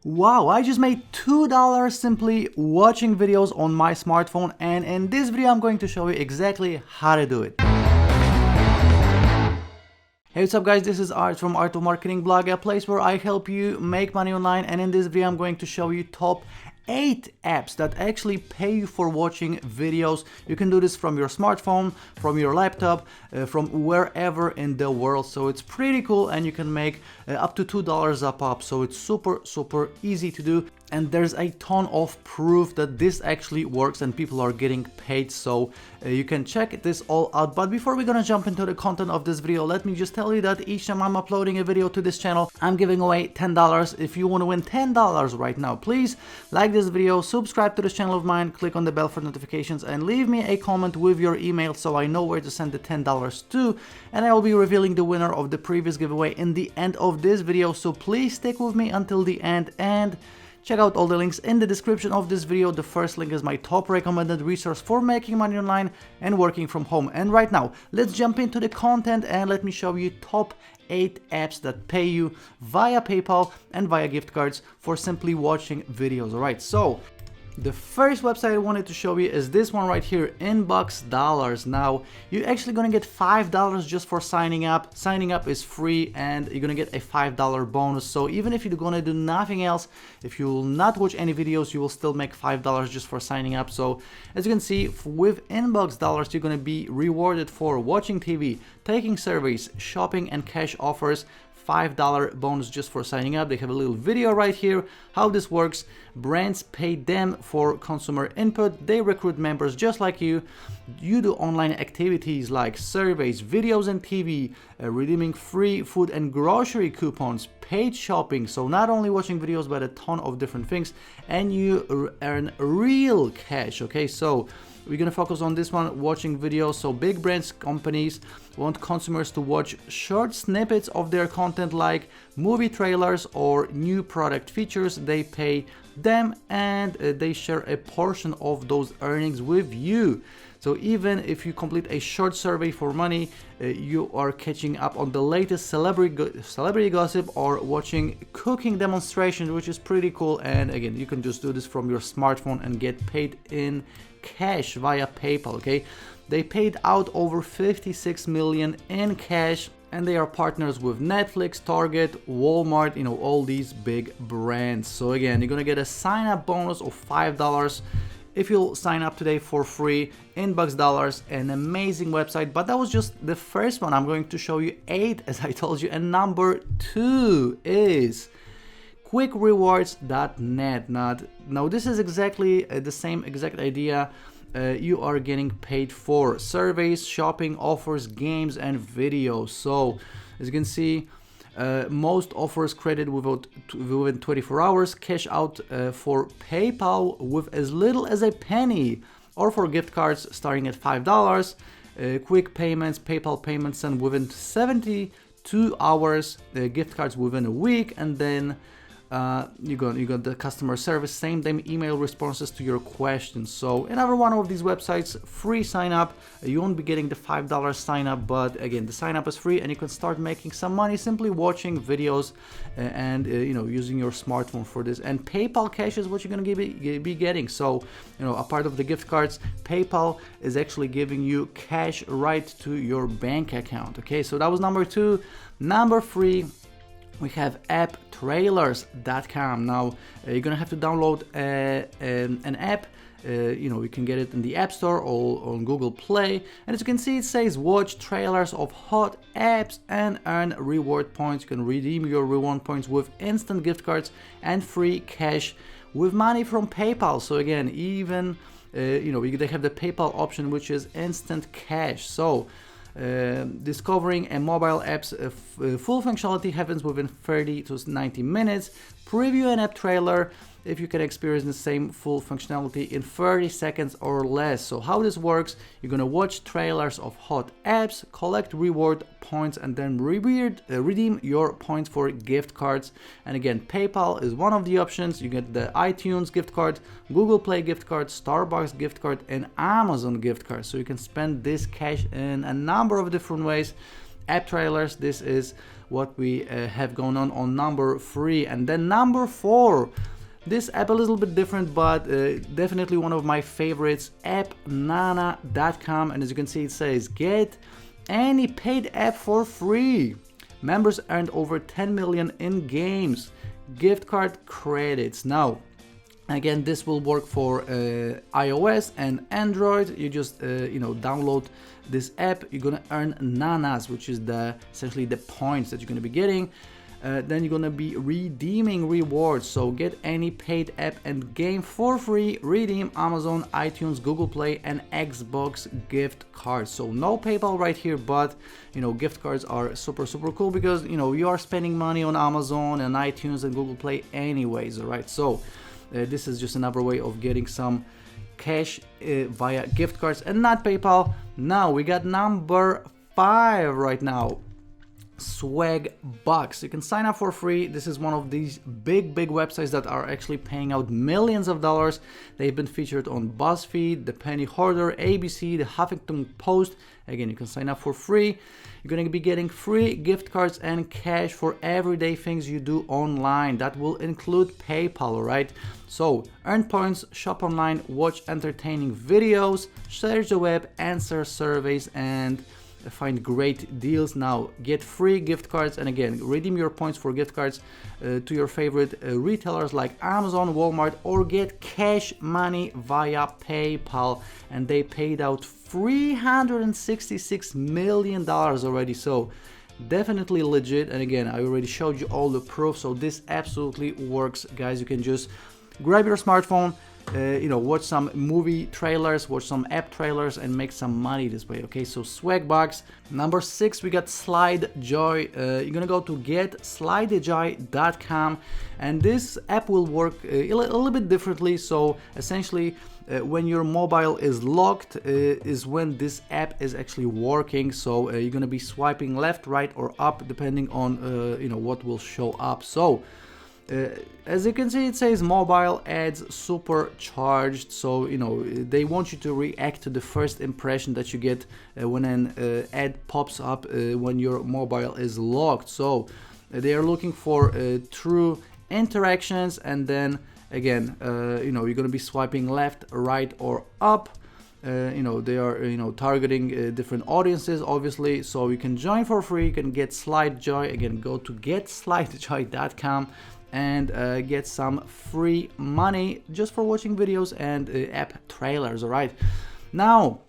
Wow, I just made $2 simply watching videos on my smartphone, and in this video I'm going to show you exactly how to do it. Hey, what's up guys, this is Art from Art of Marketing blog, a place where I help you make money online, and in this video I'm going to show you top 8 apps that actually pay you for watching videos. You can do this from your smartphone, from your laptop, from wherever in the world. So it's pretty cool, and you can make up to $2 a pop. So it's super easy to do, and there's a ton of proof that this actually works and people are getting paid. So you can check this all out. But before we're gonna jump into the content of this video, let me just tell you that each time I'm uploading a video to this channel, I'm giving away $10. If you want to win $10 right now, please like this video, subscribe to this channel of mine, click on the bell for notifications, and leave me a comment with your email so I know where to send the $10 to, and I will be revealing the winner of the previous giveaway in the end of this video. So please stick with me until the end and check out all the links in the description of this video. The first link is my top recommended resource for making money online and working from home. And right now, let's jump into the content and let me show you top 8 apps that pay you via PayPal and via gift cards for simply watching videos. Alright, so the first website I wanted to show you is this one right here, Inbox Dollars. Now, you're actually gonna get $5 just for signing up. Signing up is free, and you're gonna get a $5 bonus. So even if you're gonna do nothing else, if you will not watch any videos, you will still make $5 just for signing up. So as you can see, with Inbox Dollars, you're gonna be rewarded for watching TV, taking surveys, shopping, and cash offers. $5 bonus just for signing up. They have a little video right here how this works. Brands pay them for consumer input. They recruit members just like you. You do online activities like surveys, videos, and TV, redeeming free food and grocery coupons, paid shopping, so not only watching videos but a ton of different things, and you earn real cash. Okay, so we're gonna focus on this one, watching videos. So big brands, companies want consumers to watch short snippets of their content like movie trailers or new product features. They pay them, and they share a portion of those earnings with you. So even if you complete a short survey for money, you are catching up on the latest celebrity gossip or watching cooking demonstrations, which is pretty cool. And again, you can just do this from your smartphone and get paid in cash via PayPal. Okay, they paid out over 56 million in cash, and they are partners with Netflix, Target, Walmart, you know, all these big brands. So again, you're gonna get a sign up bonus of $5 if you'll sign up today for free. Inbox Dollars, an amazing website, but that was just the first one. I'm going to show you 8, as I told you, and number 2 is quickrewards.net. Now this is exactly the same exact idea. You are getting paid for surveys, shopping, offers, games, and videos. So as you can see, most offers credited within 24 hours, cash out for PayPal with as little as a penny, or for gift cards starting at $5. Quick payments, PayPal payments sent within 72 hours, gift cards within a week, and then you got the customer service, same day email responses to your questions. So another one of these websites, free sign up. You won't be getting the $5 sign up, but again, the sign up is free, and you can start making some money simply watching videos and you know, using your smartphone for this. And PayPal cash is what you're gonna be getting. So you know, a part of the gift cards, PayPal is actually giving you cash right to your bank account. Okay, so that was number 2. Number 3, we have AdTrailers.com. Now you're gonna have to download an app. You know, you can get it in the App Store or on Google Play, and as you can see, it says watch trailers of hot apps and earn reward points. You can redeem your reward points with instant gift cards and free cash with money from PayPal. So again, even you know, they have the PayPal option, which is instant cash. So discovering a mobile app's full functionality happens within 30 to 90 minutes. Preview an app trailer if you can experience the same full functionality in 30 seconds or less. So how this works, you're gonna watch trailers of hot apps, collect reward points, and then redeem your points for gift cards. And again, PayPal is one of the options. You get the iTunes gift card, Google Play gift card, Starbucks gift card, and Amazon gift card. So you can spend this cash in a number of different ways. AdTrailers. This is what we have going on number 3. And then number 4, this app a little bit different, but definitely one of my favorites, app Nanacalm. And as you can see, it says get any paid app for free. Members earned over 10 million in games, gift card credits. Now again, this will work for iOS and Android. You just download this app. You're gonna earn nanas, which is essentially the points that you're gonna be getting. Then you're gonna be redeeming rewards. So get any paid app and game for free. Redeem Amazon, iTunes, Google Play, and Xbox gift cards. So no PayPal right here, but gift cards are super cool because you are spending money on Amazon and iTunes and Google Play anyways. All right, so this is just another way of getting some cash via gift cards and not PayPal. Now we got number 5 right now, SwagBox. You can sign up for free. This is one of these big websites that are actually paying out millions of dollars. They've been featured on BuzzFeed, The Penny Hoarder, ABC, The Huffington Post. Again, you can sign up for free. You're going to be getting free gift cards and cash for everyday things you do online. That will include PayPal, right? So earn points, shop online, watch entertaining videos, search the web, answer surveys, and find great deals. Now get free gift cards, and again, redeem your points for gift cards to your favorite retailers like Amazon, Walmart, or get cash money via PayPal. And they paid out $366 million already, so definitely legit. And again, I already showed you all the proof, so this absolutely works, guys. You can just grab your smartphone, watch some movie trailers, watch some app trailers, and make some money this way. Okay, so SwagBox. Number 6, we got Slidejoy. You're gonna go to get.slidejoy.com, and this app will work a little bit differently. So essentially, when your mobile is locked is when this app is actually working. So you're gonna be swiping left, right, or up depending on what will show up. So as you can see, it says mobile ads supercharged. So they want you to react to the first impression that you get when an ad pops up when your mobile is locked. So they are looking for true interactions, and then again you're going to be swiping left, right, or up. They are targeting different audiences, obviously. So you can join for free. You can get Slidejoy. Again, go to getslidejoy.com and get some free money just for watching videos and app trailers. All right, now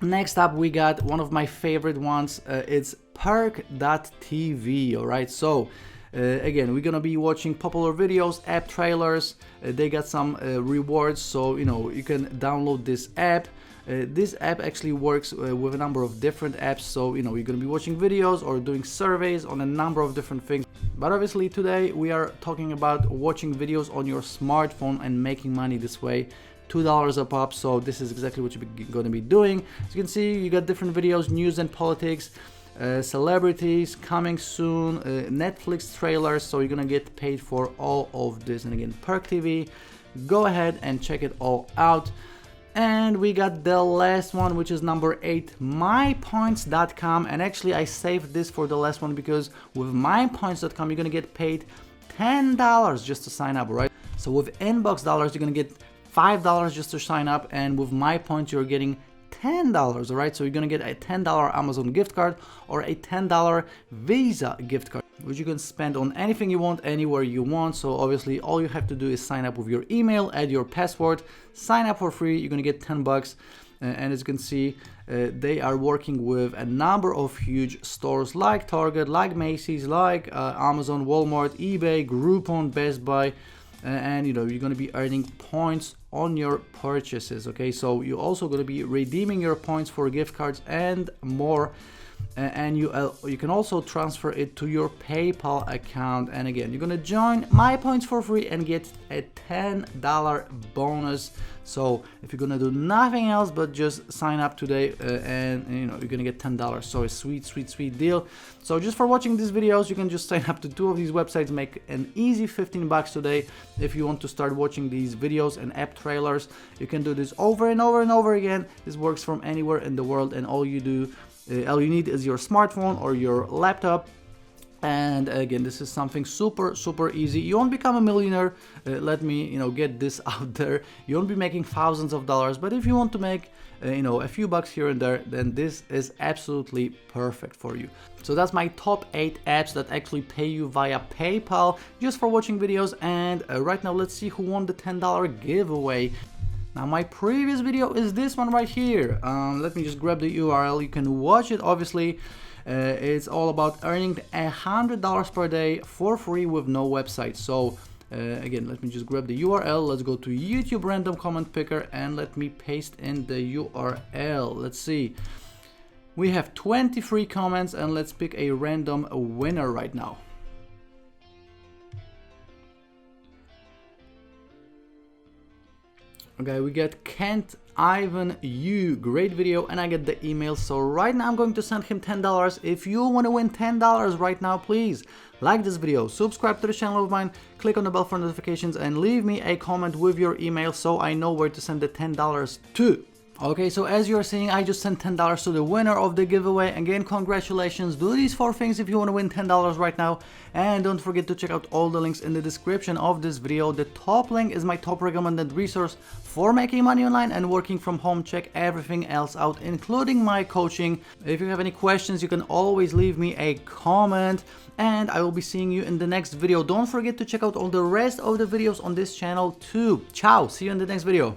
next up we got one of my favorite ones. It's ParkThatTV. All right, so again, we're gonna be watching popular videos, app trailers. They got some rewards, so you can download this app. This app actually works with a number of different apps, so you're gonna be watching videos or doing surveys on a number of different things. But obviously today we are talking about watching videos on your smartphone and making money this way. $2 a pop, so this is exactly what you're going to be doing. As you can see, you got different videos, news and politics, celebrities coming soon, Netflix trailers, so you're gonna get paid for all of this. And again, ParkTV, go ahead and check it all out. And we got the last one, which is number 8, MyPoints.com. And actually I saved this for the last one because with MyPoints.com you're gonna get paid $10 just to sign up, right? So with Inbox dollars you're gonna get $5 just to sign up, and with MyPoints you're getting $10, all right? So you're gonna get a $10 Amazon gift card or a $10 Visa gift card, which you can spend on anything you want, anywhere you want. So obviously all you have to do is sign up with your email, add your password, sign up for free. You're gonna get $10. And as you can see, they are working with a number of huge stores like Target, like Macy's, like Amazon, Walmart, eBay, Groupon, Best Buy. And you're going to be earning points on your purchases. Okay, so you're also going to be redeeming your points for gift cards and more. And you can also transfer it to your PayPal account. And again, you're gonna join MyPoints for free and get a $10 bonus. So if you're gonna do nothing else but just sign up today, and you're gonna get $10. So a sweet deal. So just for watching these videos, you can just sign up to 2 of these websites, make an easy $15 today. If you want to start watching these videos and app trailers, you can do this over and over and over again. This works from anywhere in the world, and all you do All you need is your smartphone or your laptop. And again, this is something super easy. You won't become a millionaire, let me get this out there. You won't be making thousands of dollars, but if you want to make a few bucks here and there, then this is absolutely perfect for you. So that's my top 8 apps that actually pay you via PayPal just for watching videos. And right now, let's see who won the $10 giveaway. Now, my previous video is this one right here. Let me just grab the URL. You can watch it, obviously. It's all about earning $100 per day for free with no website. So again, let me just grab the URL. Let's go to YouTube random comment picker and let me paste in the URL. Let's see. We have 23 comments and let's pick a random winner right now. Okay, we get Kent Ivan U, great video, and I get the email. So right now I'm going to send him $10. If you want to win $10 right now, please like this video, subscribe to the channel of mine, click on the bell for notifications, and leave me a comment with your email so I know where to send the $10 to. Okay, so as you're seeing, I just sent $10 to the winner of the giveaway. Again, congratulations. Do these 4 things if you want to win $10 right now. And don't forget to check out all the links in the description of this video. The top link is my top recommended resource for making money online and working from home. Check everything else out, including my coaching. If you have any questions, you can always leave me a comment. And I will be seeing you in the next video. Don't forget to check out all the rest of the videos on this channel too. Ciao, see you in the next video.